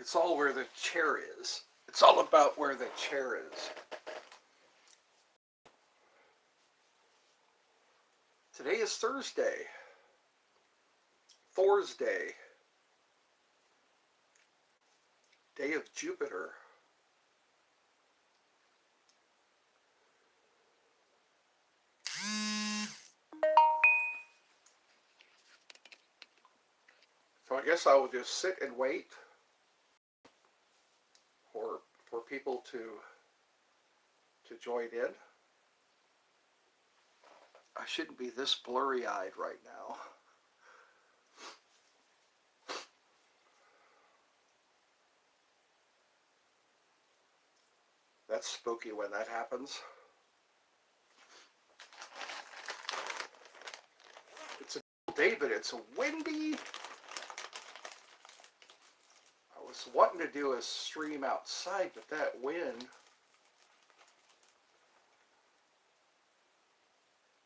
It's all where the chair is. It's all about where the chair is. Today is Thursday. Thor's Day. Day of Jupiter. So I guess I will just sit and wait for people to join in. I shouldn't be this blurry-eyed right now. That's spooky when that happens. It's a day, but it's windy. I was wanting to do a stream outside, but that wind,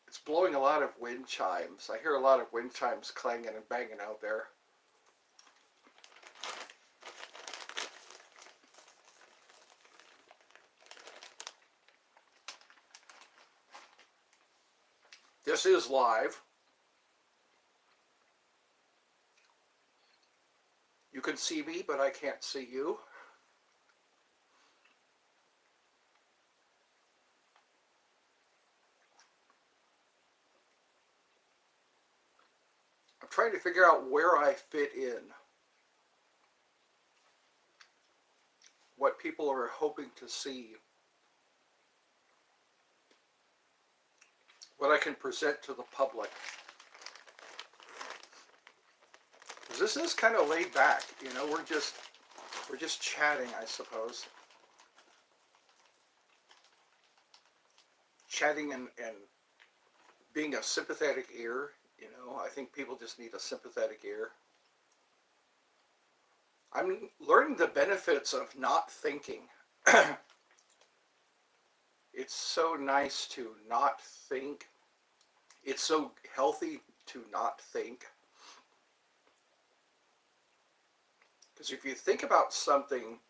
it's blowing a lot of wind chimes. I hear a lot of wind chimes clanging and banging out there. This is live. You can see me, but I can't see you. I'm trying to figure out where I fit in. What people are hoping to see. What I can present to the public. This is kind of laid back, you know, we're just chatting, I suppose. Chatting and being a sympathetic ear, you know, I think people just need a sympathetic ear. I'm learning the benefits of not thinking. It's so nice to not think. It's so healthy to not think. Because if you think about something,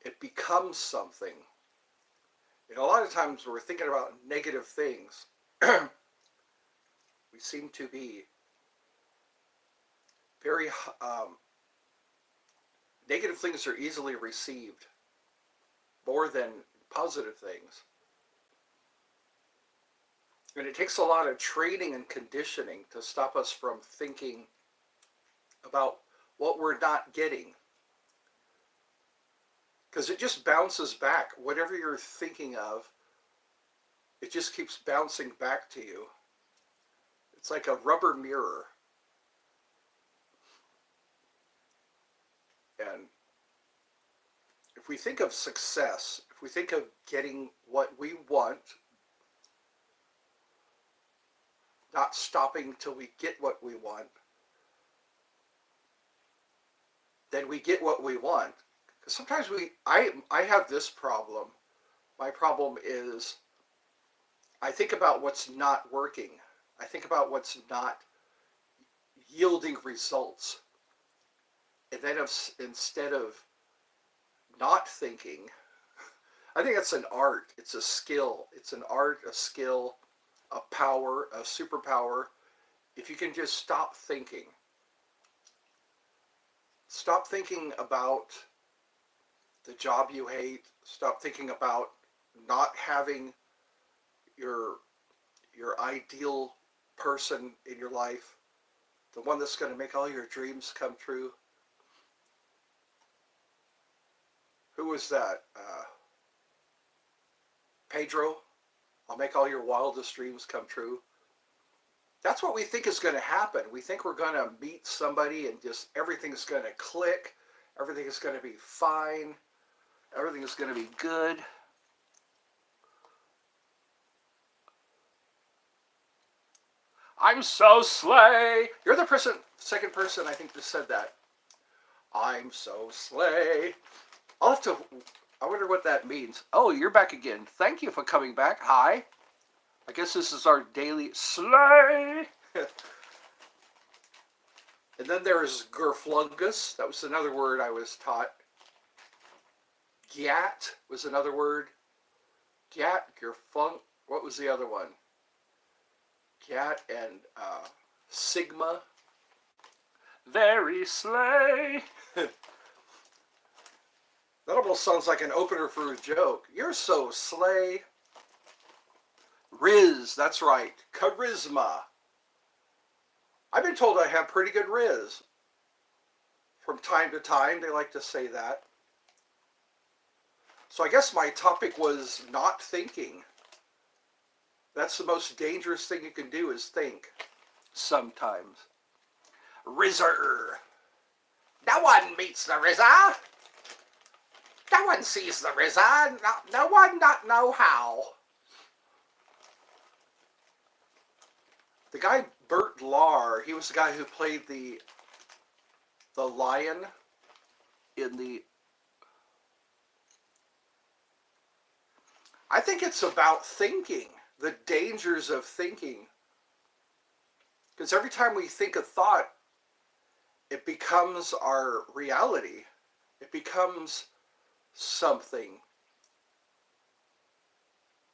it becomes something. And a lot of times we're thinking about negative things. We seem to be very, negative things are easily received more than positive things. And it takes a lot of training and conditioning to stop us from thinking about what we're not getting. Because it just bounces back. Whatever you're thinking of, it just keeps bouncing back to you. It's like a rubber mirror. And if we think of success, if we think of getting what we want, not stopping till we get what we want, then we get what we want. Because sometimes I have this problem. My problem is I think about what's not working. I think about what's not yielding results. And then instead of not thinking, I think that's an art. It's a skill. It's an art, a skill, a power, a superpower. If you can just stop thinking. Stop thinking about the job you hate. Stop thinking about not having your ideal person in your life, the one that's going to make all your dreams come true. Who was that? Pedro? I'll make all your wildest dreams come true. That's what we think is going to happen. We think we're going to meet somebody and just everything's going to click. Everything is going to be fine. Everything is going to be good. I'm so slay. You're the second person I think that said that. I'm so slay. I wonder what that means. Oh, you're back again. Thank you for coming back. Hi. I guess this is our daily slay. And then there's gerflungus. That was another word I was taught. Gyat was another word. Gyat, gerflunk. What was the other one? Gyat and sigma. Very slay. That almost sounds like an opener for a joke. You're so slay. Riz, that's right. Charisma. I've been told I have pretty good riz. From time to time, they like to say that. So I guess my topic was not thinking. That's the most dangerous thing you can do is think. Sometimes. Rizzer. No one meets the Rizzer. No one sees the Rizzer. No one not know how. The guy Bert Lahr, he was the guy who played the lion in the... I think it's about thinking, the dangers of thinking. Because every time we think a thought, it becomes our reality. It becomes something.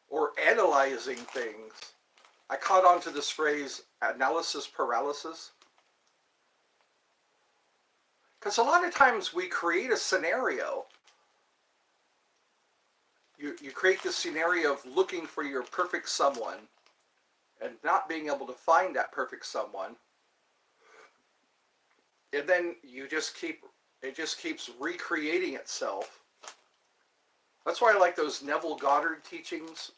Or analyzing things. I caught on to this phrase, analysis paralysis. Because a lot of times we create a scenario. You create this scenario of looking for your perfect someone and not being able to find that perfect someone. And then it just keeps recreating itself. That's why I like those Neville Goddard teachings,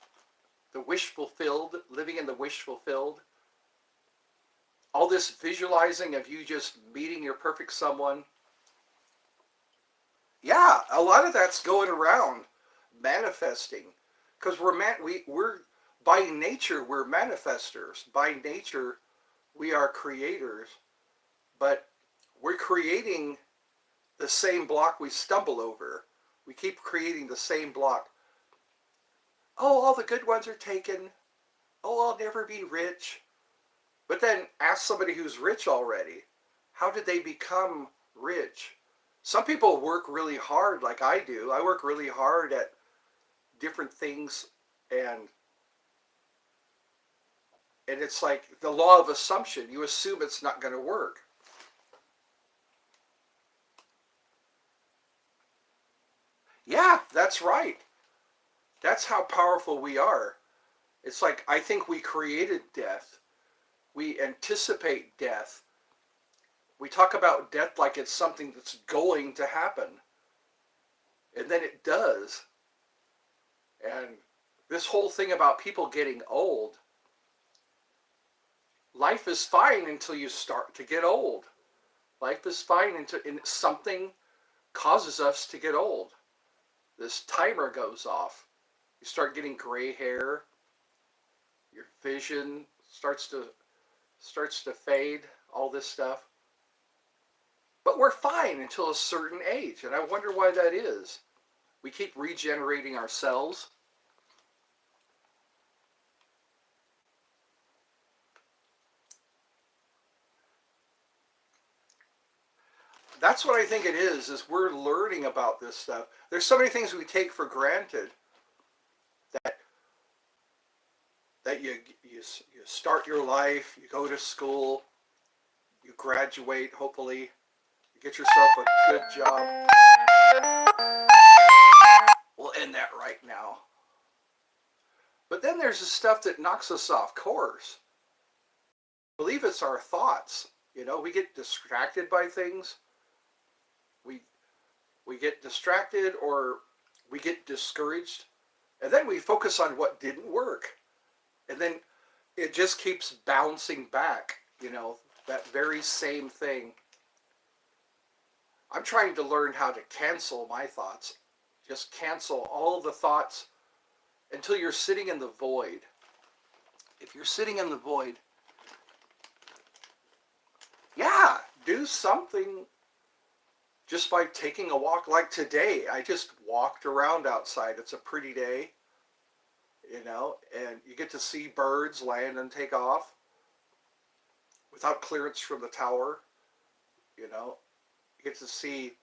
the wish fulfilled, living in the wish fulfilled. All this visualizing of you just meeting your perfect someone. Yeah, a lot of that's going around manifesting, because we're by nature we're manifestors. By nature we are creators, but we're creating the same block we stumble over. We keep creating the same block. Oh, all the good ones are taken. Oh, I'll never be rich. But then ask somebody who's rich already. How did they become rich? Some people work really hard like I do. I work really hard at different things, and it's like the law of assumption. You assume it's not going to work. Yeah, that's right. That's how powerful we are. It's like, I think we created death. We anticipate death. We talk about death like it's something that's going to happen. And then it does. And this whole thing about people getting old, life is fine until you start to get old. Life is fine until something causes us to get old. This timer goes off. You start getting gray hair. Your vision starts to fade. All this stuff. But we're fine until a certain age, and I wonder why that is. We keep regenerating ourselves. That's what I think it is we're learning about this stuff. There's so many things we take for granted that you start your life, you go to school, you graduate, hopefully, you get yourself a good job. We'll end that right now. But then there's the stuff that knocks us off course. I believe it's our thoughts. We get distracted by things. We get distracted, or we get discouraged, and then we focus on what didn't work. And then it just keeps bouncing back, that very same thing. I'm trying to learn how to cancel my thoughts. Just cancel all the thoughts until you're sitting in the void. If you're sitting in the void, yeah, do something just by taking a walk. Like today, I just walked around outside. It's a pretty day, and you get to see birds land and take off without clearance from the tower. you know. You get to see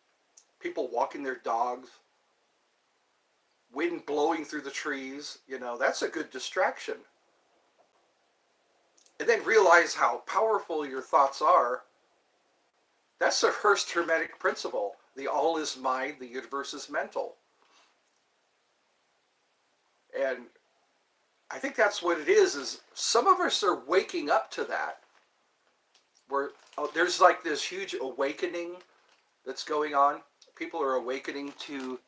people walking their dogs, wind blowing through the trees, you know, that's a good distraction. And then realize how powerful your thoughts are. That's the first Hermetic principle. The all is mind, the universe is mental. And I think that's what it is some of us are waking up to that. Where there's like this huge awakening that's going on. People are awakening to,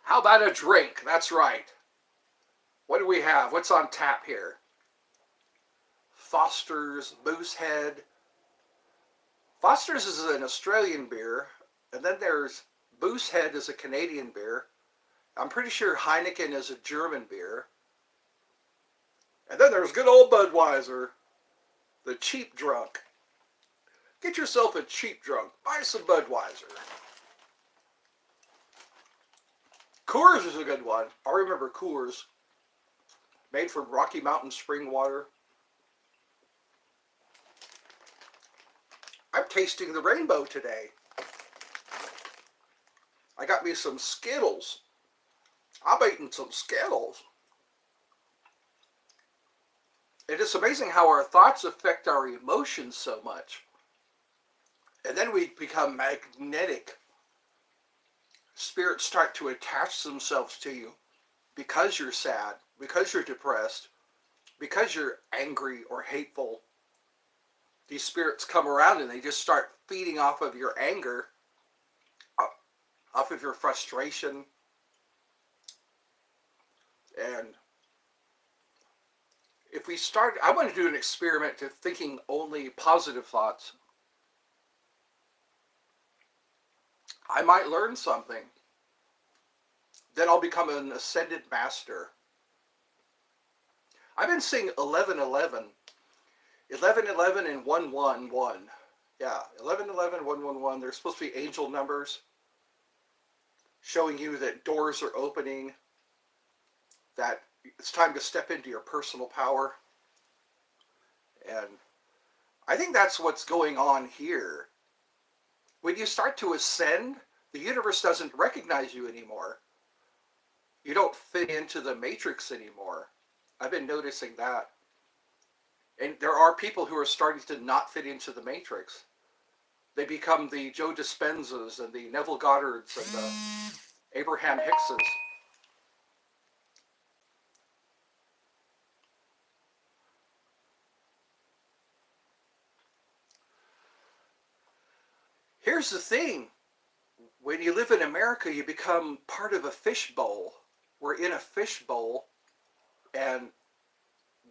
how about a drink? That's right. What do we have? What's on tap here? Foster's, Moosehead. Foster's is an Australian beer, and then there's Moosehead is a Canadian beer. I'm pretty sure Heineken is a German beer. And then there's good old Budweiser, the cheap drunk. Get yourself a cheap drunk. Buy some Budweiser. Coors is a good one. I remember Coors. Made from Rocky Mountain spring water. I'm tasting the rainbow today. I got me some Skittles. I'm eating some Skittles. It is amazing how our thoughts affect our emotions so much. And then we become magnetic. Spirits start to attach themselves to you because you're sad, because you're depressed, because you're angry or hateful. These spirits come around and they just start feeding off of your anger, off of your frustration. And if we start, I want to do an experiment to thinking only positive thoughts. I might learn something. Then I'll become an ascended master. I've been seeing 1111. 1111 and 111. Yeah, 1111, 111. They're supposed to be angel numbers showing you that doors are opening, that it's time to step into your personal power. And I think that's what's going on here. When you start to ascend, the universe doesn't recognize you anymore. You don't fit into the matrix anymore. I've been noticing that. And there are people who are starting to not fit into the matrix. They become the Joe Dispenzas and the Neville Goddards and the Abraham Hickses. Here's the thing. When you live in America, you become part of a fishbowl. We're in a fishbowl, and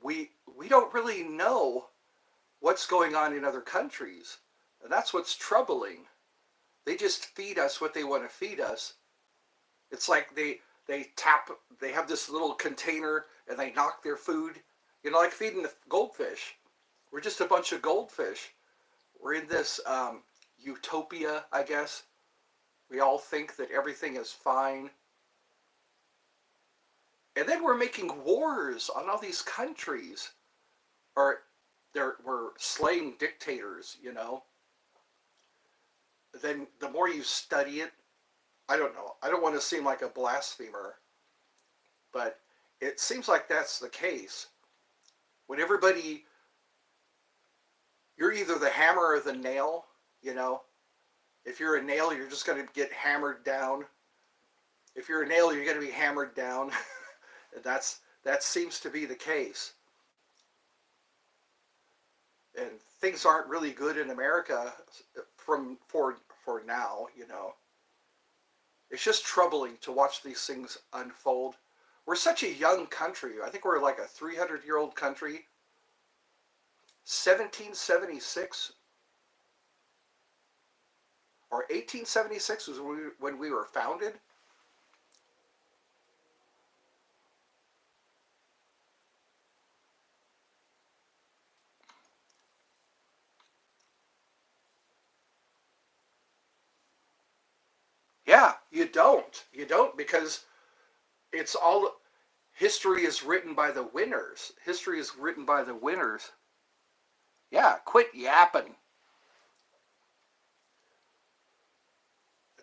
we don't really know what's going on in other countries. And that's what's troubling. They just feed us what they want to feed us. It's like they have this little container and they knock their food, like feeding the goldfish. We're just a bunch of goldfish. We're in this utopia, I guess. We all think that everything is fine. And then we're making wars on all these countries. Or we're slaying dictators, Then the more you study it, I don't know. I don't want to seem like a blasphemer, but it seems like that's the case. When everybody, you're either the hammer or the nail, If you're a nail, you're just going to get hammered down. If you're a nail, you're going to be hammered down. That seems to be the case. And things aren't really good in America for now, It's just troubling to watch these things unfold. We're such a young country. I think we're like a 300-year-old country. 1776 or 1876 was when we were founded. Yeah, you don't. You don't, because it's all, history is written by the winners. History is written by the winners. Yeah, quit yapping.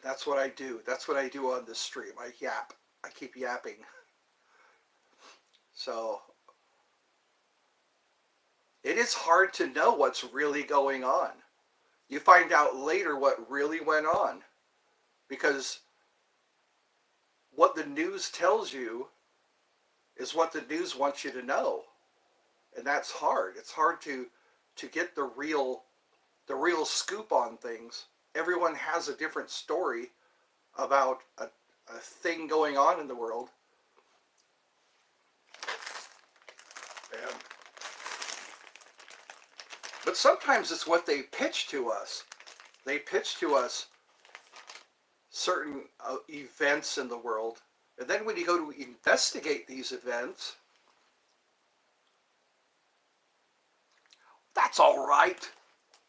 That's what I do. That's what I do on this stream. I yap. I keep yapping. So it is hard to know what's really going on. You find out later what really went on because what the news tells you is what the news wants you to know. And that's hard. It's hard to get the real scoop on things. Everyone has a different story about a thing going on in the world. And, but sometimes it's what they pitch to us. They pitch to us certain events in the world. And then when you go to investigate these events, that's all right.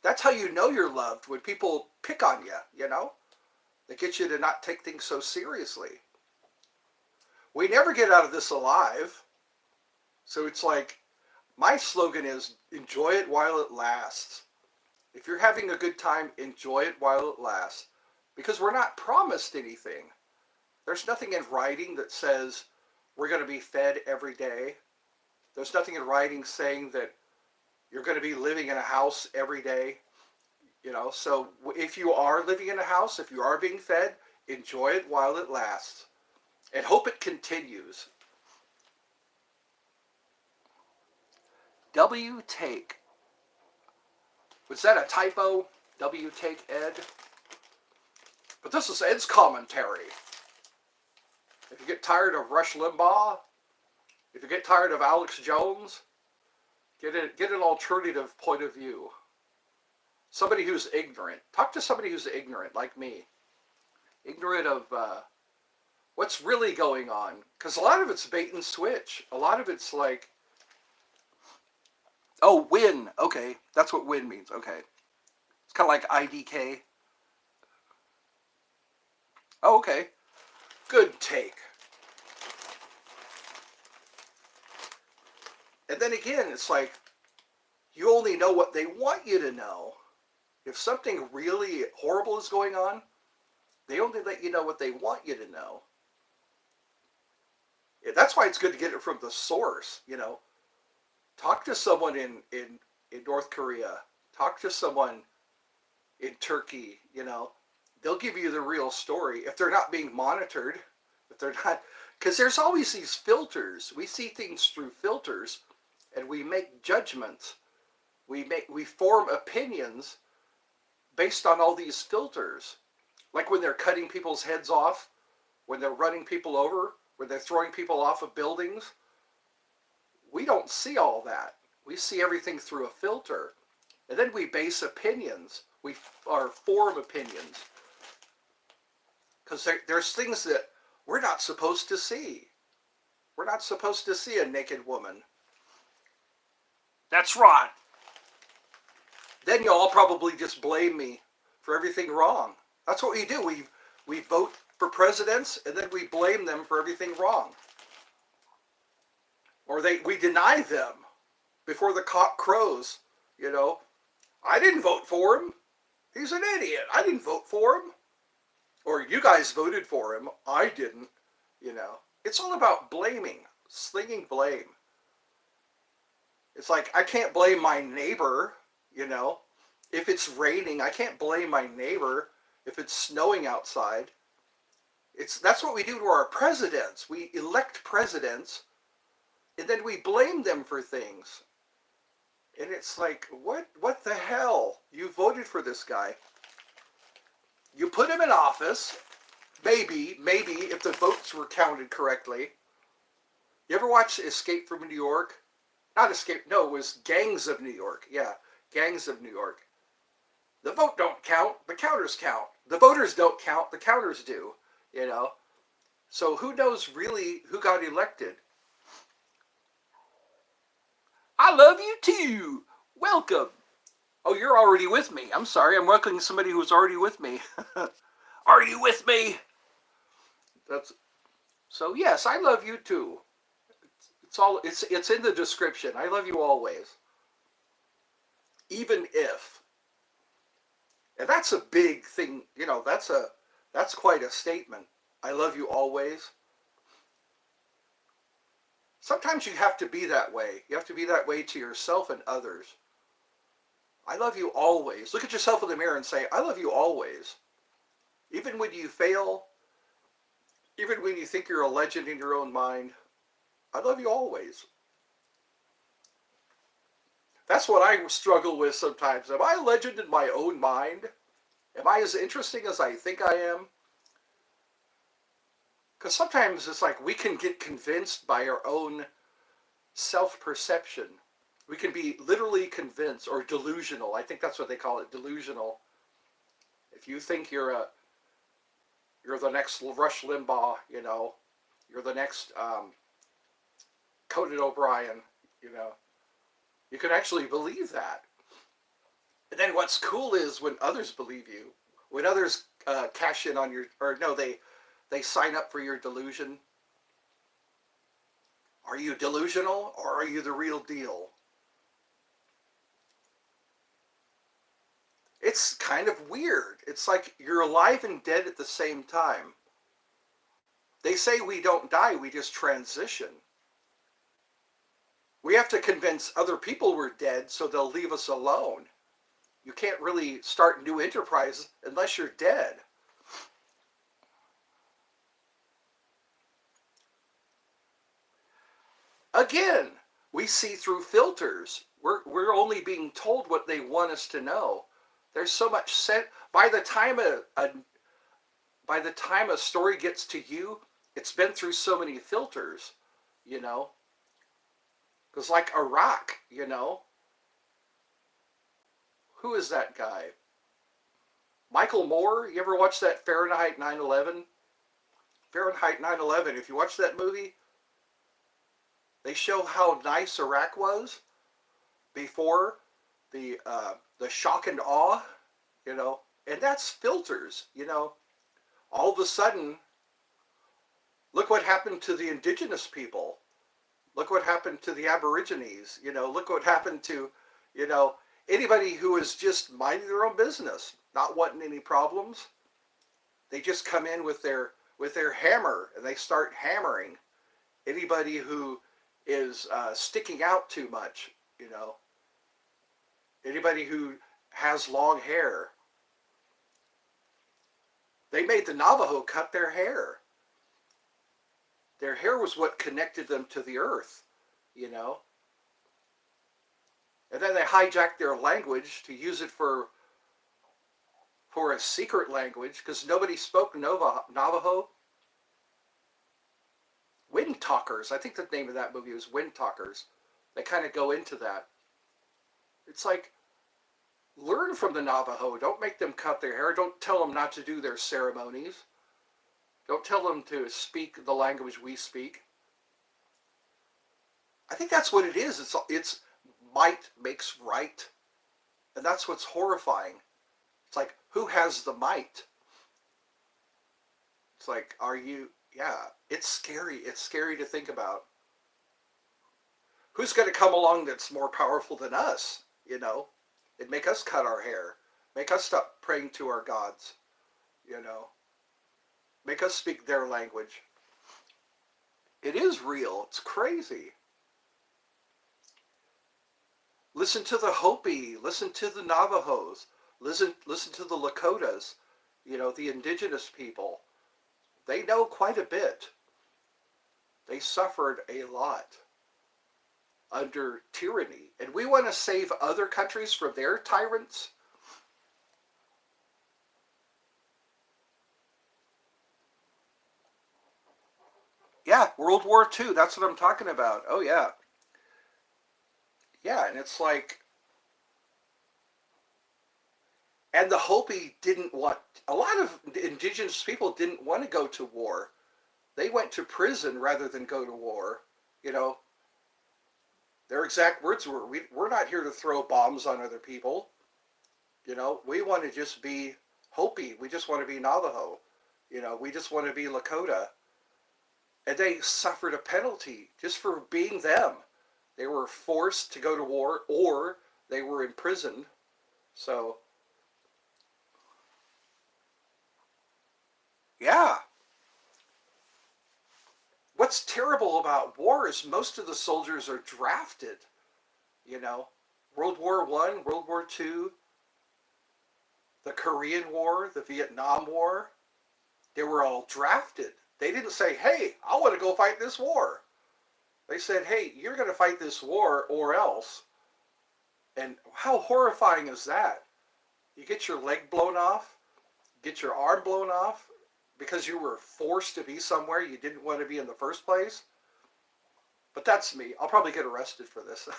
That's how you know you're loved, when people pick on you, you know? They get you to not take things so seriously. We never get out of this alive. So it's like, my slogan is, enjoy it while it lasts. If you're having a good time, enjoy it while it lasts. Because we're not promised anything. There's nothing in writing that says we're going to be fed every day. There's nothing in writing saying that you're going to be living in a house every day. You know, so if you are living in a house, if you are being fed, enjoy it while it lasts. And hope it continues. W take. Was that a typo? W take Ed? But this is Ed's commentary. If you get tired of Rush Limbaugh, if you get tired of Alex Jones, get an alternative point of view. Somebody who's ignorant. Talk to somebody who's ignorant, like me. Ignorant of what's really going on. Because a lot of it's bait and switch. A lot of it's like, oh, win. Okay, that's what win means. Okay. It's kind of like IDK. Oh, okay. Good take. And then again, it's like, you only know what they want you to know. If something really horrible is going on, they only let you know what they want you to know. Yeah, that's why it's good to get it from the source, you know. Talk to someone in North Korea. Talk to someone in Turkey, you know. They'll give you the real story if they're not being monitored. If they're not, because there's always these filters. We see things through filters, and we make judgments. We form opinions based on all these filters. Like when they're cutting people's heads off, when they're running people over, when they're throwing people off of buildings. We don't see all that. We see everything through a filter. And then we base opinions. We form opinions. Because there's things that we're not supposed to see. We're not supposed to see a naked woman. That's right. Then you'll all probably just blame me for everything wrong. That's what we do. We vote for presidents, and then we blame them for everything wrong. Or we deny them before the cock crows, you know. I didn't vote for him. He's an idiot. I didn't vote for him. Or you guys voted for him. I didn't, you know. It's all about blaming, slinging blame. It's like, I can't blame my neighbor, you know. If it's raining, I can't blame my neighbor if it's snowing outside. That's what we do to our presidents. We elect presidents, and then we blame them for things. And it's like, what the hell? You voted for this guy. You put him in office, maybe, if the votes were counted correctly. You ever watch Escape from New York? Not Escape, no, it was Gangs of New York. Yeah, Gangs of New York. The vote don't count, the counters count. The voters don't count, the counters do, you know. So who knows really who got elected? I love you too. Welcome. Oh, you're already with me. I'm sorry. I'm welcoming somebody who's already with me. Are you with me? So yes, I love you too. It's in the description. I love you always. even if. And that's a big thing, that's quite a statement. I love you always. Sometimes you have to be that way. You have to be that way to yourself and others. I love you always. Look at yourself in the mirror and say, I love you always. Even when you fail, even when you think you're a legend in your own mind, I love you always. That's what I struggle with sometimes. Am I a legend in my own mind? Am I as interesting as I think I am? Because sometimes it's like we can get convinced by our own self-perception. We can be literally convinced or delusional. I think that's what they call it, delusional. If you think you're the next Rush Limbaugh, you're the next Conan O'Brien, you know, you can actually believe that. And then what's cool is when others believe you, when others cash in on your, or no, they sign up for your delusion. Are you delusional or are you the real deal? It's kind of weird. It's like you're alive and dead at the same time. They say we don't die, we just transition. We have to convince other people we're dead so they'll leave us alone. You can't really start new enterprises unless you're dead. Again, we see through filters. We're only being told what they want us to know. There's so much set. By the time a story gets to you, it's been through so many filters, you know. Because like Iraq, who is that guy? Michael Moore. You ever watch that Fahrenheit 9/11? Fahrenheit 9/11. If you watch that movie, they show how nice Iraq was before the shock and awe, and that's filters. All of a sudden, look what happened to the indigenous people. Look what happened to the Aborigines. Look what happened to, you know, anybody who is just minding their own business, not wanting any problems. They just come in with their hammer and they start hammering anybody who is sticking out too much. Anybody who has long hair. They made the Navajo cut their hair. Their hair was what connected them to the earth. And then they hijacked their language to use it for a secret language because nobody spoke Navajo. Wind Talkers. I think the name of that movie was Wind Talkers. They kind of go into that. It's like, learn from the Navajo. Don't make them cut their hair. Don't tell them not to do their ceremonies. Don't tell them to speak the language we speak. I think that's what it is. It's might makes right. And that's what's horrifying. It's like, who has the might? It's like, yeah, it's scary. It's scary to think about. Who's going to come along that's more powerful than us, and make us cut our hair, make us stop praying to our gods, make us speak their language. It is real. It's crazy. Listen to the Hopi, listen to the Navajos, listen to the Lakotas, the indigenous people. They know quite a bit. They suffered a lot under tyranny. And we want to save other countries from their tyrants? Yeah, World War II, that's what I'm talking about. Oh, yeah. Yeah, and it's like, and the Hopi didn't want, a lot of indigenous people didn't want to go to war. They went to prison rather than go to war. Their exact words were, we're not here to throw bombs on other people. We want to just be Hopi. We just want to be Navajo. We just want to be Lakota. And they suffered a penalty just for being them. They were forced to go to war, or They were imprisoned. So, yeah. What's terrible about war is most of the soldiers are drafted. You know, World War One, World War Two, the Korean War, the Vietnam War. They were all drafted. They didn't say, "Hey, I want to go fight this war." They said, "Hey, you're going to fight this war or else." And how horrifying is that? You get your leg blown off, get your arm blown off because you were forced to be somewhere you didn't want to be in the first place. But that's me. I'll probably get arrested for this.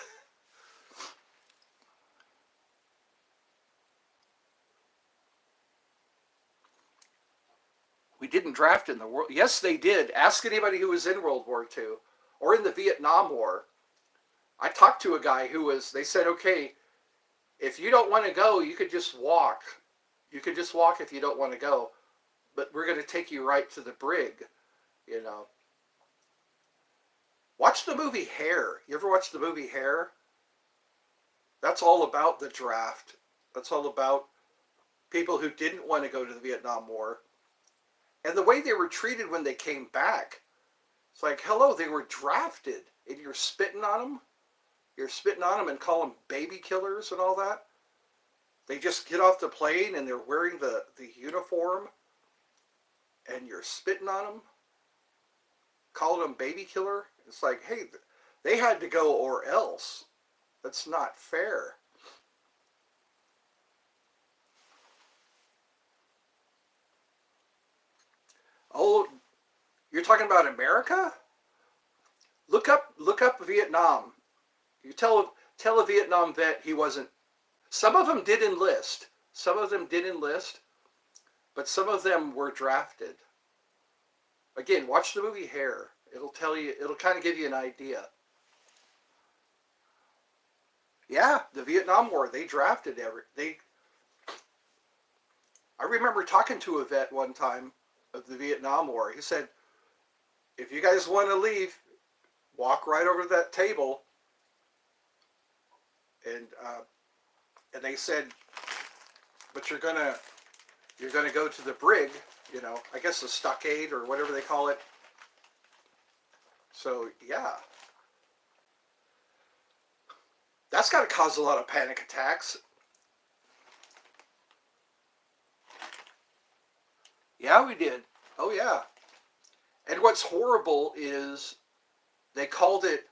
We didn't draft in the world. Yes, they did. Ask anybody who was in World War II or in the Vietnam War. I talked to a guy who was, they said, okay, if you don't want to go, you could just walk. You could just walk if you don't want to go. But we're going to take you right to the brig, you know. Watch the movie Hair. You ever watch the movie Hair? That's all about the draft. That's all about people who didn't want to go to the Vietnam War. And the way they were treated when they came back. It's like, hello, they were drafted. And you're spitting on them? You're spitting on them and call them baby killers and all that? They just get off the plane and they're wearing the uniform and you're spitting on them? Calling them baby killer? It's like, hey, they had to go or else. That's not fair. Oh, you're talking about America? Look up Vietnam. You tell a Vietnam vet he wasn't. Some of them did enlist. Some of them did enlist, but some of them were drafted. Again, watch the movie Hair. It'll tell you. It'll kind of give you an idea. Yeah, the Vietnam War. They drafted every. They. I remember talking to a vet one time of the Vietnam War. He said, "If you guys want to leave, walk right over to that table." And they said, "But you're gonna go to the brig, I guess the stockade or whatever they call it." So yeah, that's got to cause a lot of panic attacks. Yeah, we did. Oh yeah. And what's horrible is they called it.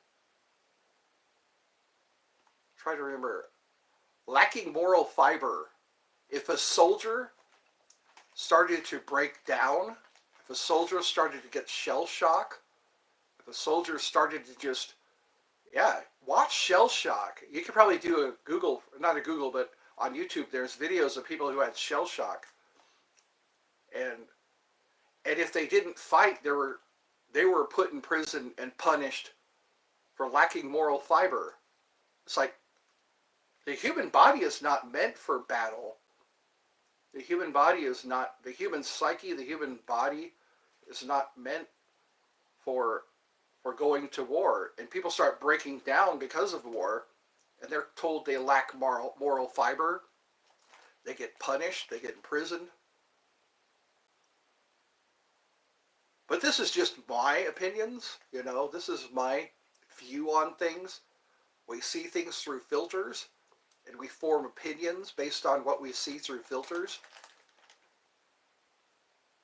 Try to remember, lacking moral fiber. If a soldier started to break down, if a soldier started to get shell shock, if a soldier started to just, yeah, watch shell shock. You could probably do a Google, not a Google, but on YouTube, there's videos of people who had shell shock. And and if they didn't fight, they were put in prison and punished for lacking moral fiber. It's like the human body is not meant for battle. The human body is not, the human psyche, the human body is not meant for for going to war. And people start breaking down because of war, and they're told they lack moral fiber. They get punished, they get imprisoned. But this is just my opinions, this is my view on things. We see things through filters, and we form opinions based on what we see through filters.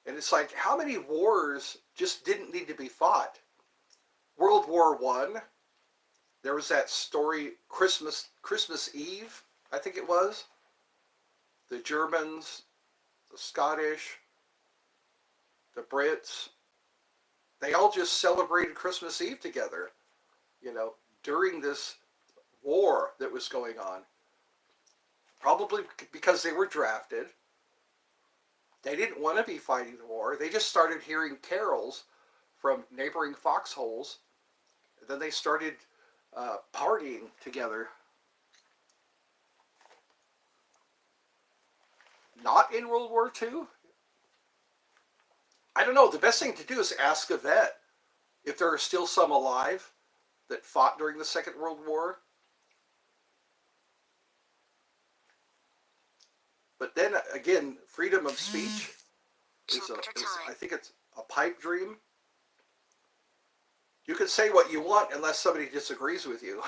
And it's like, how many wars just didn't need to be fought? World War One, there was that story, Christmas Eve, I think it was. The Germans, the Scottish, the Brits, they all just celebrated Christmas Eve together, you know, during this war that was going on. Probably because they were drafted. They didn't want to be fighting the war. They just started hearing carols from neighboring foxholes. And then they started partying together. Not in World War II? I don't know. The best thing to do is ask a vet if there are still some alive that fought during the Second World War. But then again, freedom of speech is I think it's a pipe dream. You can say what you want unless somebody disagrees with you.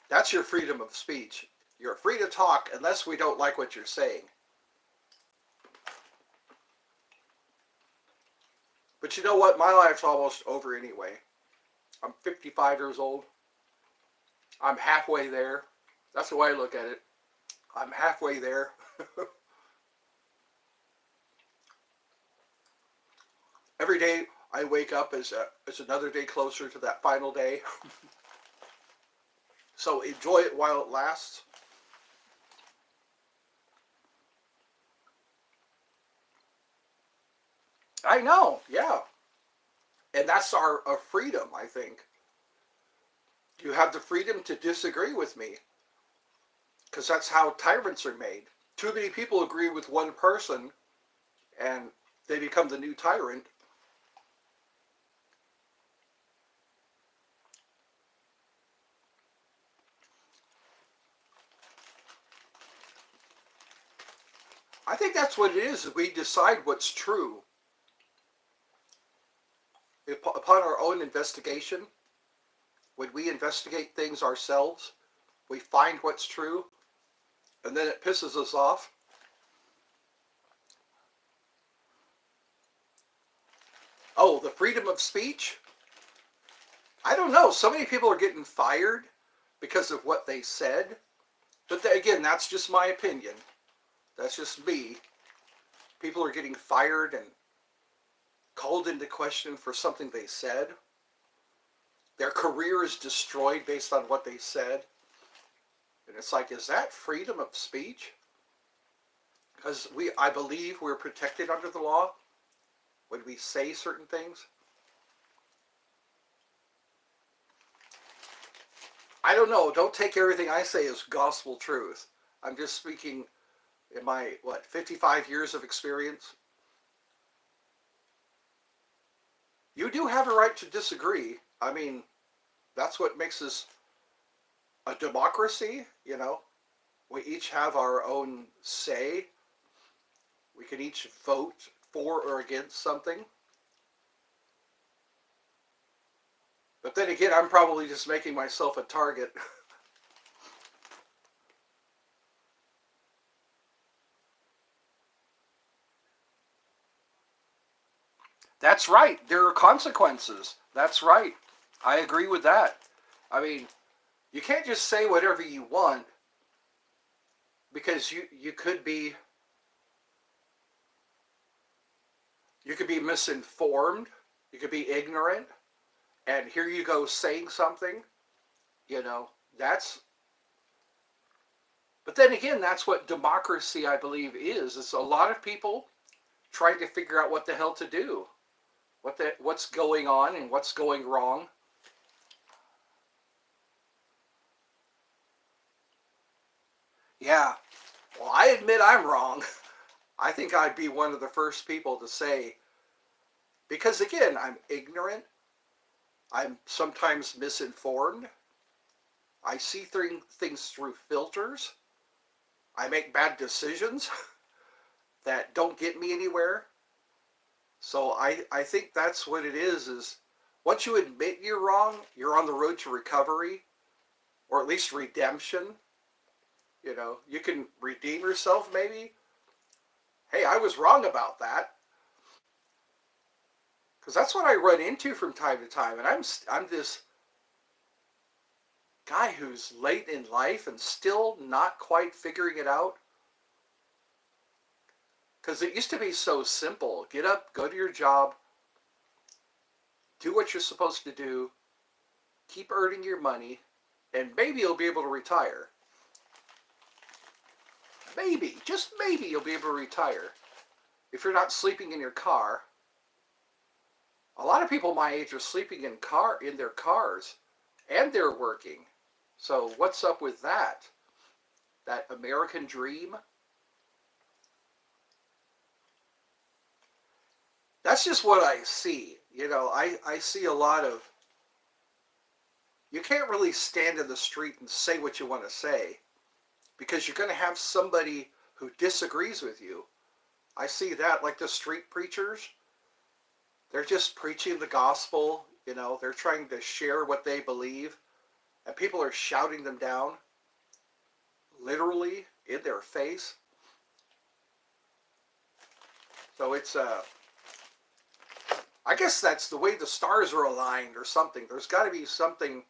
That's your freedom of speech. You're free to talk unless we don't like what you're saying. But you know what? My life's almost over anyway. I'm 55 years old. I'm halfway there. That's the way I look at it. I'm halfway there. Every day I wake up is another day closer to that final day. So enjoy it while it lasts. I know, yeah. And that's our freedom, I think. You have the freedom to disagree with me. Because that's how tyrants are made. Too many people agree with one person and they become the new tyrant. I think that's what it is. We decide what's true. If, upon our own investigation, when we investigate things ourselves, we find what's true, and then it pisses us off. Oh, the freedom of speech? I don't know. So many people are getting fired because of what they said. But again, that's just my opinion. That's just me. People are getting fired and called into question for something they said. Their career is destroyed based on what they said. And it's like, is that freedom of speech? Because I believe we're protected under the law when we say certain things. I don't know. Don't take everything I say as gospel truth. I'm just speaking in my, 55 years of experience. You do have a right to disagree. I mean, that's what makes us a democracy, you know. We each have our own say. We can each vote for or against something. But then again, I'm probably just making myself a target. That's right. There are consequences. That's right. I agree with that. I mean, you can't just say whatever you want because you could be misinformed, you could be ignorant, and here you go saying something, you know, that's but then again, that's what democracy I believe is. It's a lot of people trying to figure out what the hell to do. What's going on and what's going wrong. Yeah. Well, I admit I'm wrong. I think I'd be one of the first people to say, because again, I'm ignorant. I'm sometimes misinformed. I see things through filters. I make bad decisions that don't get me anywhere. So I think that's what it is once you admit you're wrong, you're on the road to recovery, or at least redemption. You know, you can redeem yourself maybe. Hey, I was wrong about that. Because that's what I run into from time to time. And I'm this guy who's late in life and still not quite figuring it out. Because it used to be so simple. Get up, go to your job, do what you're supposed to do, keep earning your money, and maybe you'll be able to retire. Maybe, just maybe you'll be able to retire. If you're not sleeping in your car. A lot of people my age are sleeping in their cars, and they're working. So what's up with that? That American dream? That's just what I see. You know, I see a lot of, you can't really stand in the street and say what you want to say because you're going to have somebody who disagrees with you. I see that, like the street preachers. They're just preaching the gospel. They're trying to share what they believe, and people are shouting them down, literally in their face. So it's I guess that's the way the stars are aligned or something. There's got to be something.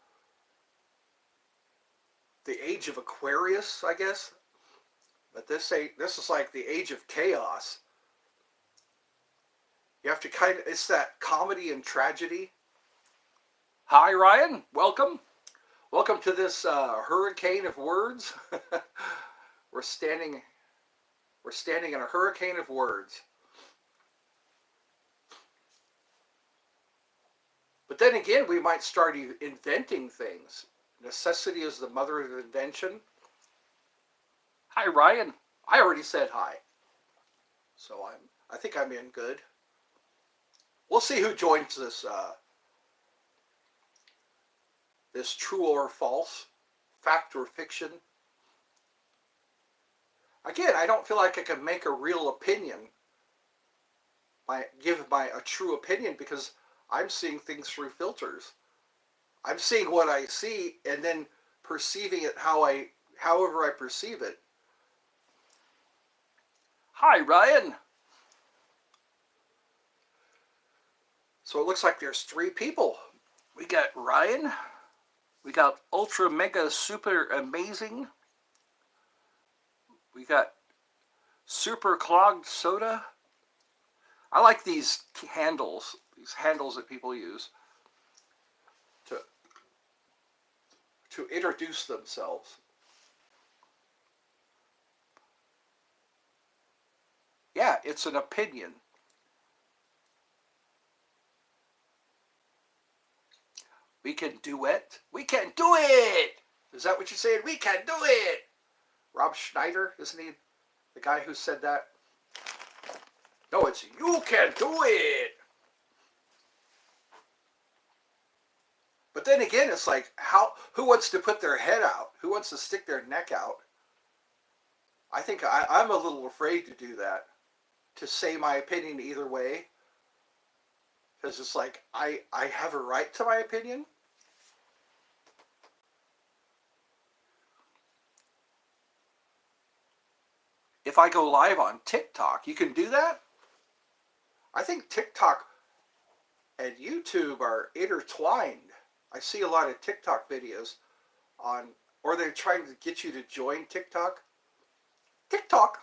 The age of Aquarius, I guess. But this is like the age of chaos. You have to it's that comedy and tragedy. Hi, Ryan. Welcome. Welcome to this hurricane of words. We're standing in a hurricane of words. But then again, we might start inventing things. Necessity is the mother of invention. Hi, Ryan. I already said hi. So I think I'm in good. We'll see who joins this true or false, fact or fiction. Again, I don't feel like I can make a real opinion, give a true opinion, because I'm seeing things through filters. I'm seeing what I see and then perceiving it however I perceive it. Hi, Ryan. So it looks like there's 3 people. We got Ryan. We got Ultra Mega Super Amazing. We got Super Clogged Soda. I like these handles that people use to introduce themselves. Yeah, it's an opinion. We can duet. We can do it! Is that what you're saying? We can do it! Rob Schneider, isn't he the guy who said that? No, it's you can do it! But then again, it's like, who wants to put their head out? Who wants to stick their neck out? I think I'm a little afraid to do that, to say my opinion either way. Because it's like, I have a right to my opinion. If I go live on TikTok, you can do that? I think TikTok and YouTube are intertwined. I see a lot of TikTok videos or they're trying to get you to join TikTok. TikTok.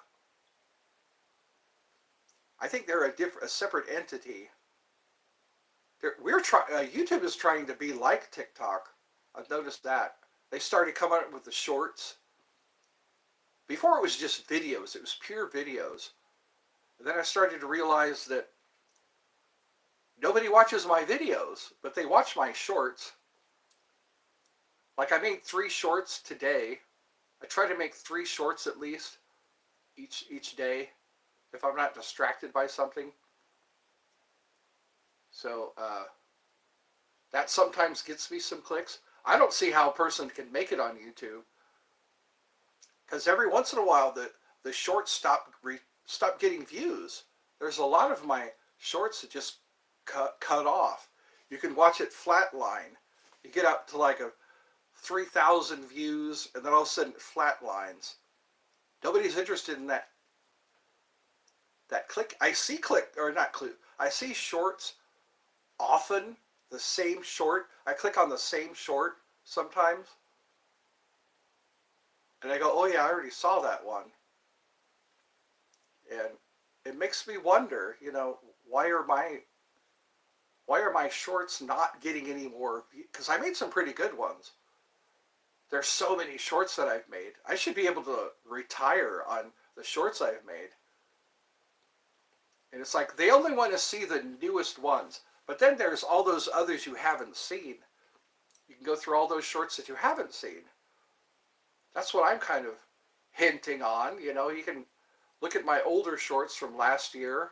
I think they're a separate entity. YouTube is trying to be like TikTok. I've noticed that. They started coming up with the shorts. Before it was just videos. It was pure videos. And then I started to realize that nobody watches my videos, but they watch my shorts. Like I made 3 shorts today. I try to make 3 shorts at least each day if I'm not distracted by something. So that sometimes gets me some clicks. I don't see how a person can make it on YouTube, because every once in a while the shorts stop getting views. There's a lot of my shorts that just cut off. You can watch it flatline. You get up to like 3,000 views, and then all of a sudden it flatlines. Nobody's interested in that click. I see I see shorts often, the same short. I click on the same short sometimes, and I go, oh yeah, I already saw that one. And it makes me wonder, why are my shorts not getting any more? Because I made some pretty good ones. There's so many shorts that I've made. I should be able to retire on the shorts I've made. And it's like they only want to see the newest ones. But then there's all those others you haven't seen. You can go through all those shorts that you haven't seen. That's what I'm kind of hinting on. You can look at my older shorts from last year.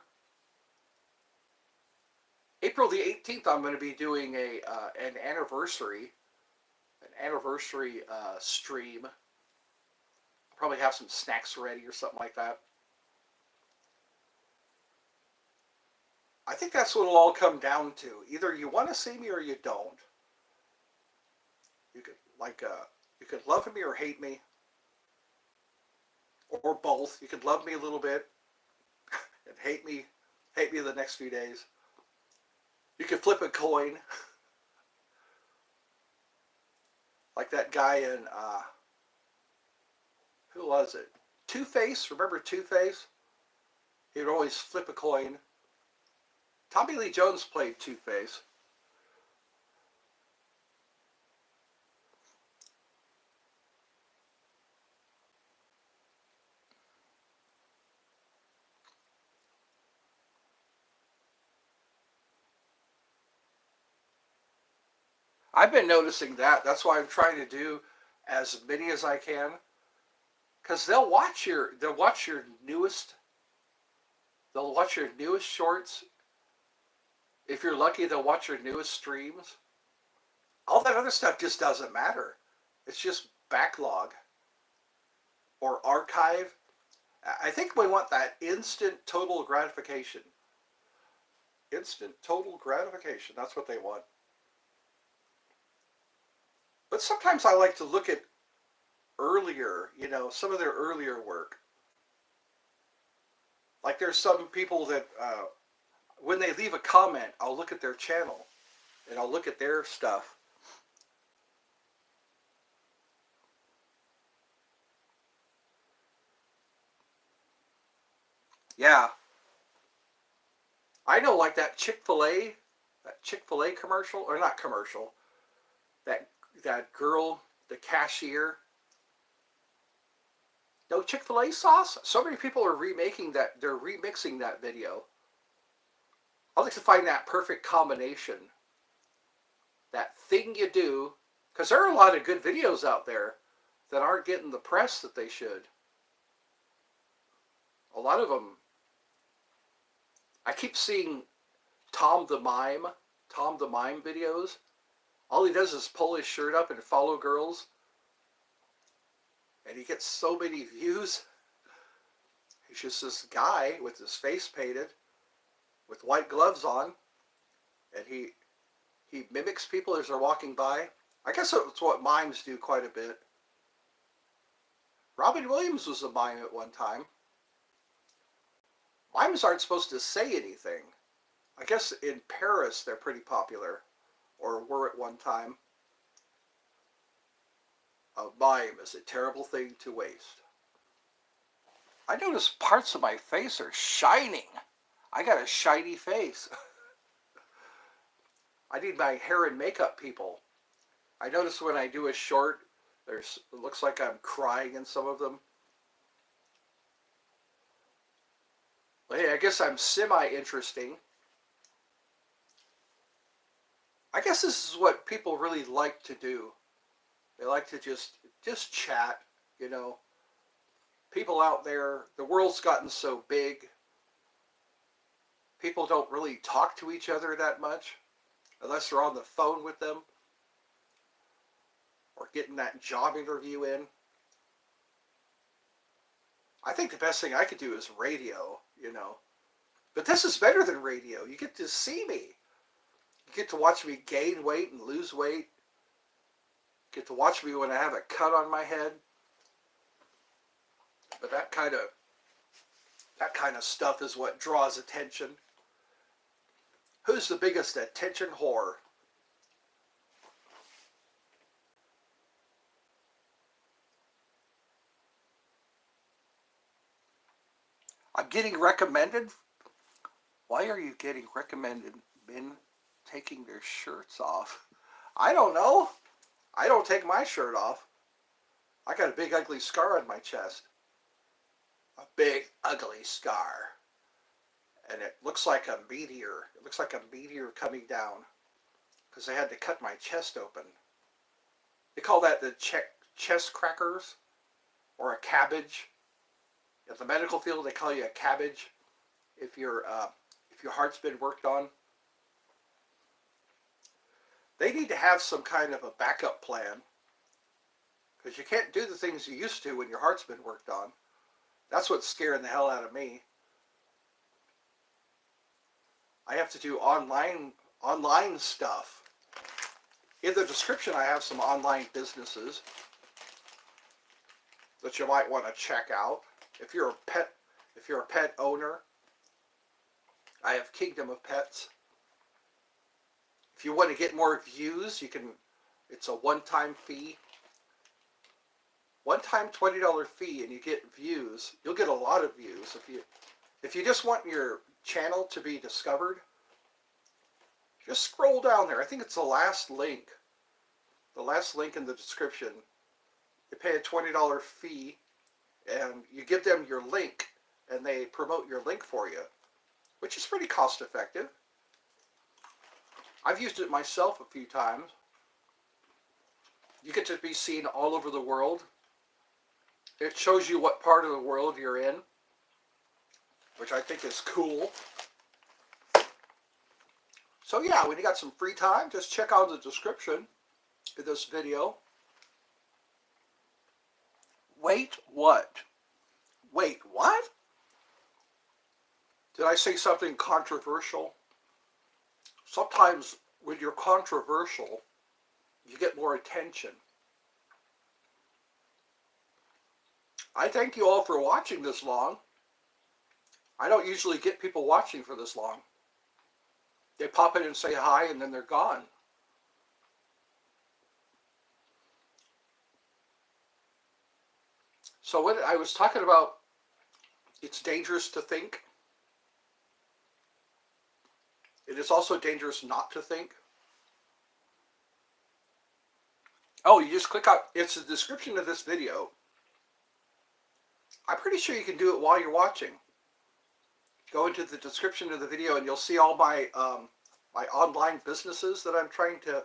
April the 18th, I'm going to be doing an anniversary stream. Probably have some snacks ready or something like that. I think that's what it'll all come down to. Either you want to see me or you don't. You could you could love me or hate me, or both. You could love me a little bit and hate me the next few days. You could flip a coin, like that guy in who was it? Two-Face. Remember Two-Face? He would always flip a coin. Tommy Lee Jones played Two-Face. I've been noticing that. That's why I'm trying to do as many as I can, because they'll watch your newest shorts. If you're lucky, they'll watch your newest streams. All that other stuff just doesn't matter. It's just backlog or archive. I think we want that instant total gratification. Instant total gratification. That's what they want. But sometimes I like to look at earlier, some of their earlier work. Like there's some people that when they leave a comment, I'll look at their channel and I'll look at their stuff. Yeah. I know, like that Chick-fil-A commercial, or not commercial, that girl, the cashier. No Chick-fil-A sauce? So many people are remaking that, they're remixing that video. I like to find that perfect combination. That thing you do, because there are a lot of good videos out there that aren't getting the press that they should. A lot of them. I keep seeing Tom the Mime videos. All he does is pull his shirt up and follow girls. And he gets so many views. He's just this guy with his face painted, with white gloves on, and he mimics people as they're walking by. I guess that's what mimes do quite a bit. Robin Williams was a mime at one time. Mimes aren't supposed to say anything. I guess in Paris they're pretty popular, or were at one time. A mime is a terrible thing to waste. I notice parts of my face are shining. I got a shiny face. I need my hair and makeup people. I notice when I do a short, it looks like I'm crying in some of them. Well, hey, I guess I'm semi-interesting. I guess this is what people really like to do. They like to just chat, People out there, the world's gotten so big. People don't really talk to each other that much unless they're on the phone with them or getting that job interview in. I think the best thing I could do is radio, But this is better than radio. You get to see me. You get to watch me gain weight and lose weight. You get to watch me when I have a cut on my head. But that kind of stuff is what draws attention. Who's the biggest attention whore? I'm getting recommended. Why are you getting recommended men taking their shirts off? I don't know. I don't take my shirt off. I got a big ugly scar on my chest. A big ugly scar. And it looks like a meteor. It looks like a meteor coming down. Because they had to cut my chest open. They call that the chest crackers. Or a cabbage. In the medical field, they call you a cabbage. If your heart's been worked on. They need to have some kind of a backup plan. Because you can't do the things you used to when your heart's been worked on. That's what's scaring the hell out of me. I have to do online stuff. In the description, I have some online businesses that you might want to check out. If you're a pet owner, I have Kingdom of Pets. If you want to get more views, it's a one-time fee. One-time $20 fee, and you get views. You'll get a lot of views. If you just want your channel to be discovered, just scroll down there. I think it's the last link. The last link in the description. You pay a $20 fee, and you give them your link, and they promote your link for you, which is pretty cost effective. I've used it myself a few times. You get to be seen all over the world. It shows you what part of the world you're in, which I think is cool. So yeah, when you got some free time, just check out the description of this video. Wait, what? Wait, what? Did I say something controversial? Sometimes when you're controversial, you get more attention. I thank you all for watching this long. I don't usually get people watching for this long. They pop in and say hi, and then they're gone. So what I was talking about, it's dangerous to think. It is also dangerous not to think. Oh, you just click out, it's the description of this video. I'm pretty sure you can do it while you're watching. Go into the description of the video and you'll see all my my online businesses that I'm trying to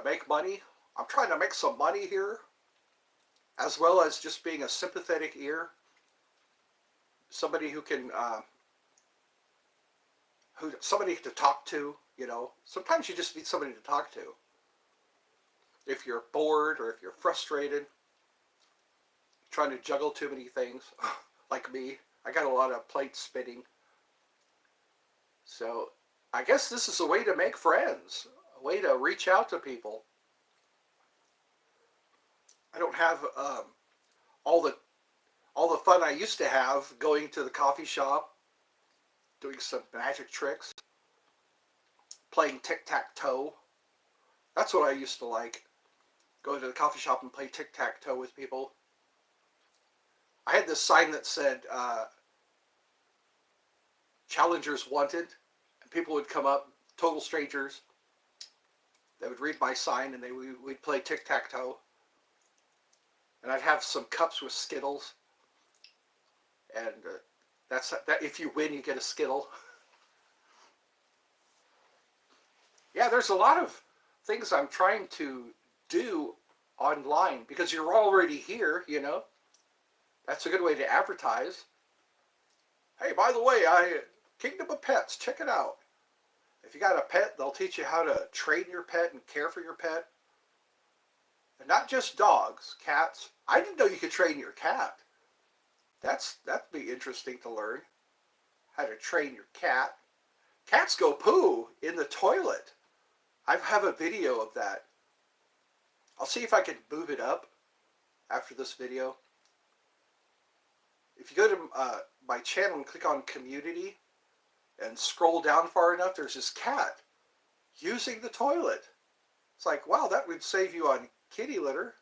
make money. I'm trying to make some money here, as well as just being a sympathetic ear. Somebody who can somebody to talk to, you know. Sometimes you just need somebody to talk to. If you're bored or if you're frustrated, trying to juggle too many things, like me. I got a lot of plate spinning. So I guess this is a way to make friends, a way to reach out to people. I don't have all the fun I used to have going to the coffee shop, doing some magic tricks, playing tic-tac-toe. That's what I used to like. Go to the coffee shop and play tic-tac-toe with people. I had this sign that said, challengers wanted, and people would come up, total strangers. They would read my sign, and we'd play tic-tac-toe. And I'd have some cups with Skittles. And that if you win, you get a Skittle. Yeah, there's a lot of things I'm trying to do online, because you're already here, you know. That's a good way to advertise. Hey, by the way, Kingdom of Pets, check it out. If you got a pet, they'll teach you how to train your pet and care for your pet. And not just dogs, cats. I didn't know you could train your cat. That'd be interesting to learn. How to train your cat. Cats go poo in the toilet. I have a video of that. I'll see if I can move it up after this video. If you go to my channel and click on community and scroll down far enough, there's this cat using the toilet. It's like, wow, that would save you on kitty litter.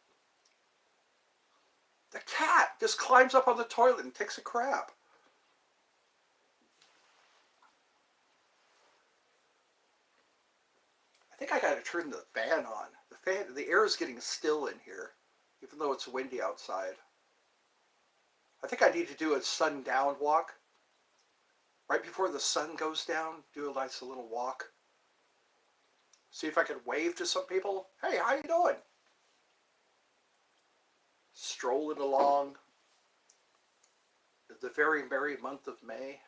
The cat just climbs up on the toilet and takes a crap. I think I gotta turn the fan on. The air is getting still in here, even though it's windy outside. I think I need to do a sundown walk. Right before the sun goes down, do a nice little walk. See if I can wave to some people. Hey, how you doing? Strolling along the very merry month of May.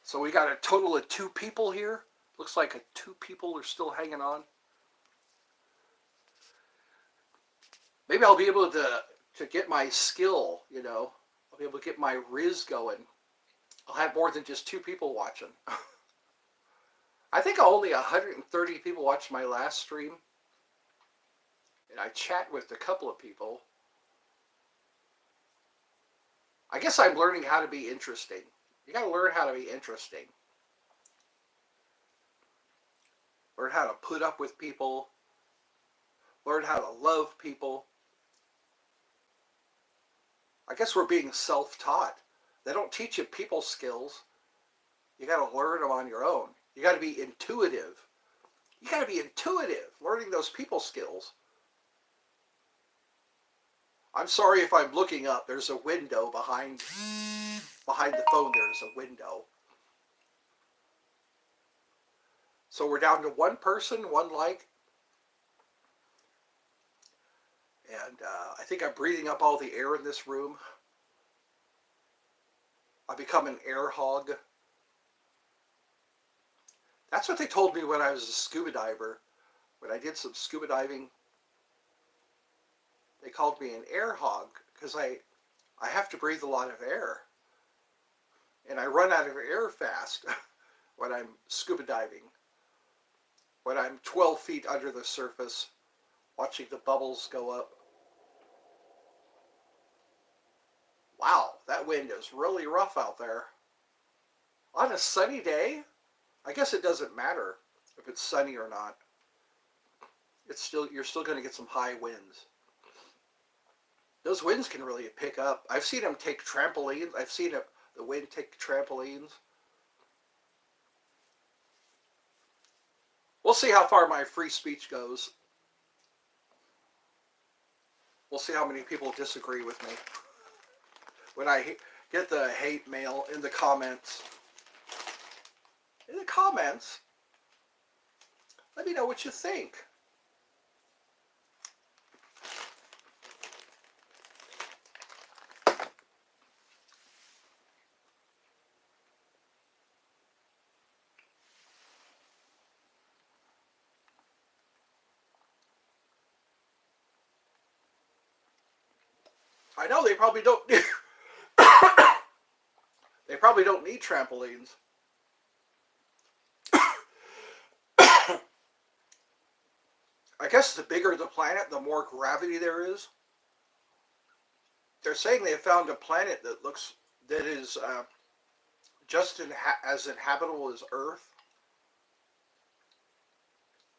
So we got a total of 2 people here. Looks like 2 people are still hanging on. Maybe I'll be able to get my skill, you know. I'll be able to get my riz going. I'll have more than just two people watching. I think only 130 people watched my last stream, and I chat with a couple of people. I guess I'm learning how to be interesting. You got to learn how to be interesting. Learn how to put up with people. Learn how to love people. I guess we're being self-taught. They don't teach you people skills. You got to learn them on your own. You got to be intuitive. You got to be intuitive, learning those people skills. I'm sorry if I'm looking up. There's a window behind the phone. There's a window. So we're down to one person, one like. And I think I'm breathing up all the air in this room. I become an air hog. That's what they told me when I was a scuba diver. When I did some scuba diving, they called me an air hog because I have to breathe a lot of air. And I run out of air fast when I'm scuba diving. When I'm 12 feet under the surface, watching the bubbles go up. Wow, that wind is really rough out there. On a sunny day, I guess it doesn't matter if it's sunny or not. You're still going to get some high winds. Those winds can really pick up. I've seen them take trampolines. I've seen the wind take trampolines. We'll see how far my free speech goes. We'll see how many people disagree with me. When I get the hate mail in the comments. Let me know what you think. I know they probably don't. They probably don't need trampolines. I guess the bigger the planet, the more gravity there is. They're saying they have found a planet that is just as inhabitable as Earth.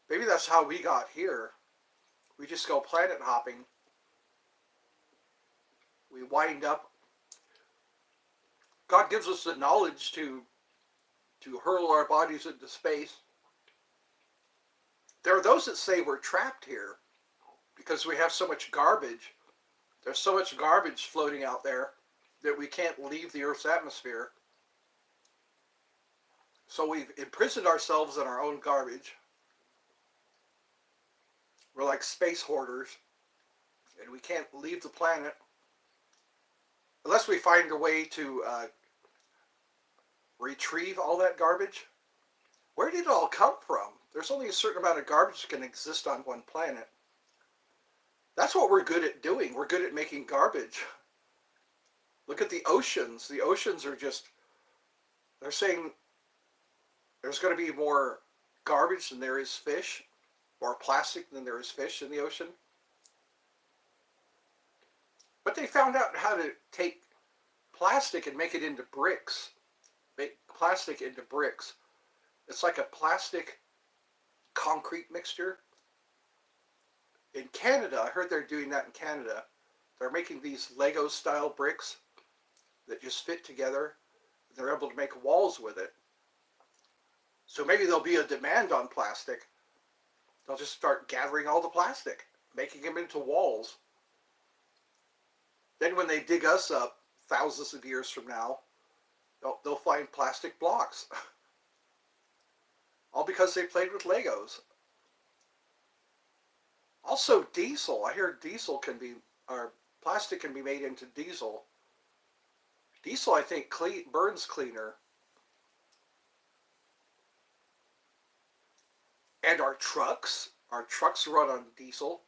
Maybe that's how we got here. We just go planet hopping. We wind up. God gives us the knowledge to hurl our bodies into space. There are those that say we're trapped here because we have so much garbage. There's so much garbage floating out there that we can't leave the Earth's atmosphere. So we've imprisoned ourselves in our own garbage. We're like space hoarders, and we can't leave the planet unless we find a way to retrieve all that garbage. Where did it all come from? There's only a certain amount of garbage that can exist on one planet. That's what we're good at doing. We're good at making garbage. Look at the oceans. The oceans are just, they're saying there's going to be more garbage than there is fish, more plastic than there is fish in the ocean. But they found out how to take plastic and make it into bricks. Make plastic into bricks. It's like a plastic concrete mixture. In Canada, I heard they're doing that in Canada. They're making these Lego style bricks that just fit together. They're able to make walls with it. So maybe there'll be a demand on plastic. They'll just start gathering all the plastic, making them into walls. Then when they dig us up thousands of years from now, they'll find plastic blocks. All because they played with Legos. Also diesel. I hear diesel can be, or plastic can be made into diesel. Diesel, I think, burns cleaner. And our trucks run on diesel.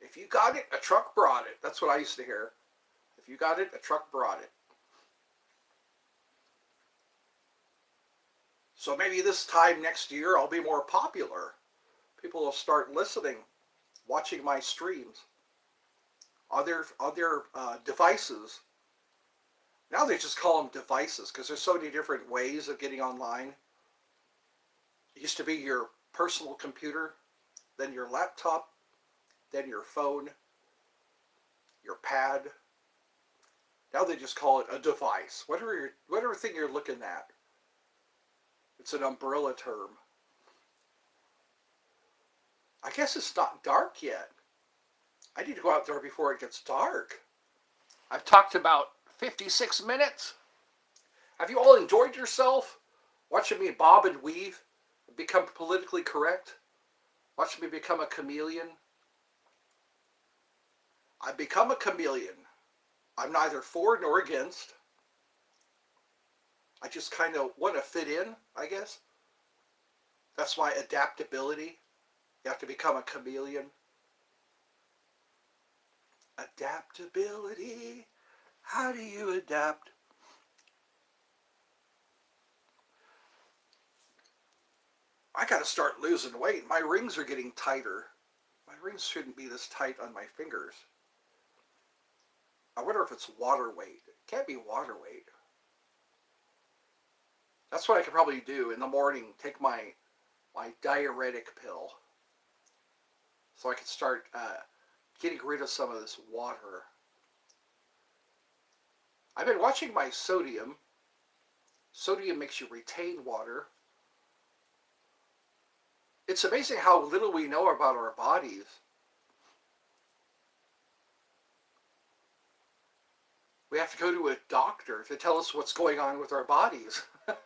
If you got it, a truck brought it. That's what I used to hear. If you got it, a truck brought it. So maybe this time next year I'll be more popular. People will start listening, watching my streams on their devices. Now they just call them devices because there's so many different ways of getting online. It used to be your personal computer, then your laptop, then your phone, your pad. Now they just call it a device. Whatever thing you're looking at, it's an umbrella term. I guess it's not dark yet. I need to go out there before it gets dark. I've talked about 56 minutes. Have you all enjoyed yourself watching me bob and weave and become politically correct? Watching me become a chameleon? I've become a chameleon. I'm neither for nor against. I just kind of want to fit in, I guess. That's my adaptability. You have to become a chameleon. Adaptability. How do you adapt? I got to start losing weight. My rings are getting tighter. My rings shouldn't be this tight on my fingers. I wonder if it's water weight. It can't be water weight. That's what I could probably do in the morning. Take my diuretic pill. So I can start getting rid of some of this water. I've been watching my sodium. Sodium makes you retain water. It's amazing how little we know about our bodies. We have to go to a doctor to tell us what's going on with our bodies. And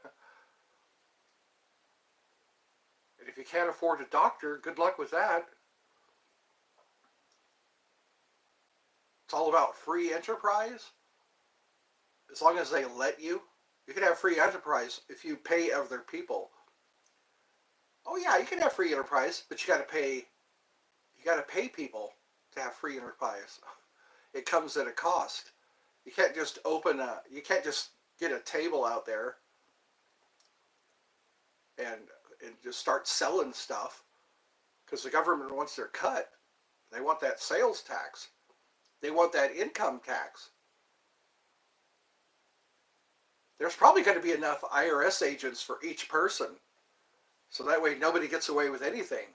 if you can't afford a doctor, good luck with that. It's all about free enterprise. As long as they let you. You can have free enterprise if you pay other people. Oh yeah, you can have free enterprise, but you got to pay. You got to pay people to have free enterprise. It comes at a cost. You can't just you can't just get a table out there and just start selling stuff because the government wants their cut. They want that sales tax. They want that income tax. There's probably going to be enough IRS agents for each person, so that way nobody gets away with anything.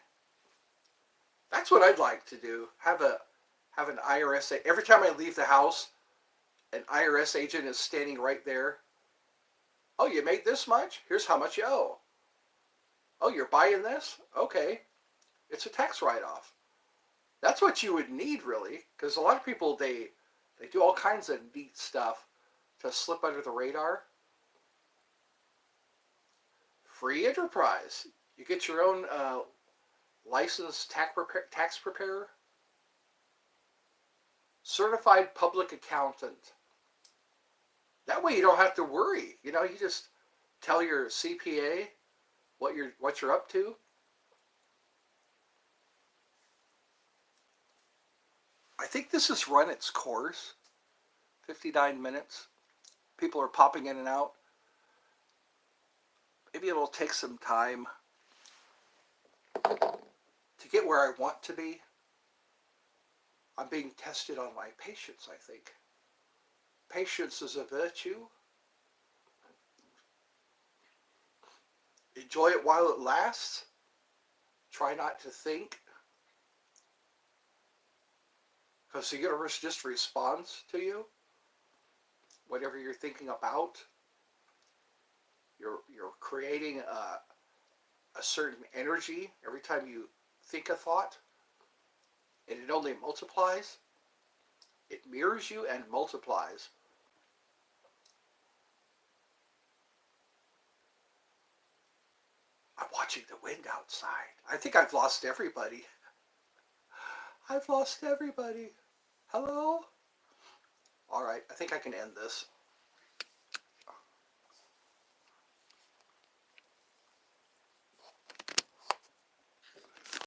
That's what I'd like to do. Have an IRS every time I leave the house. An IRS agent is standing right there. Oh, you made this much? Here's how much you owe. Oh, you're buying this? Okay. It's a tax write-off. That's what you would need, really, because a lot of people, they do all kinds of neat stuff to slip under the radar. Free enterprise. You get your own licensed tax preparer. Certified public accountant. That way you don't have to worry. You just tell your CPA what you're up to. I think this has run its course. 59 minutes. People are popping in and out. Maybe it'll take some time to get where I want to be. I'm being tested on my patience, I think. Patience is a virtue. Enjoy it while it lasts. Try not to think. Because the universe just responds to you. Whatever you're thinking about. You're creating a certain energy every time you think a thought. And it only multiplies. It mirrors you and multiplies. I'm watching the wind outside. I think I've lost everybody. I've lost everybody. Hello? All right, I think I can end this.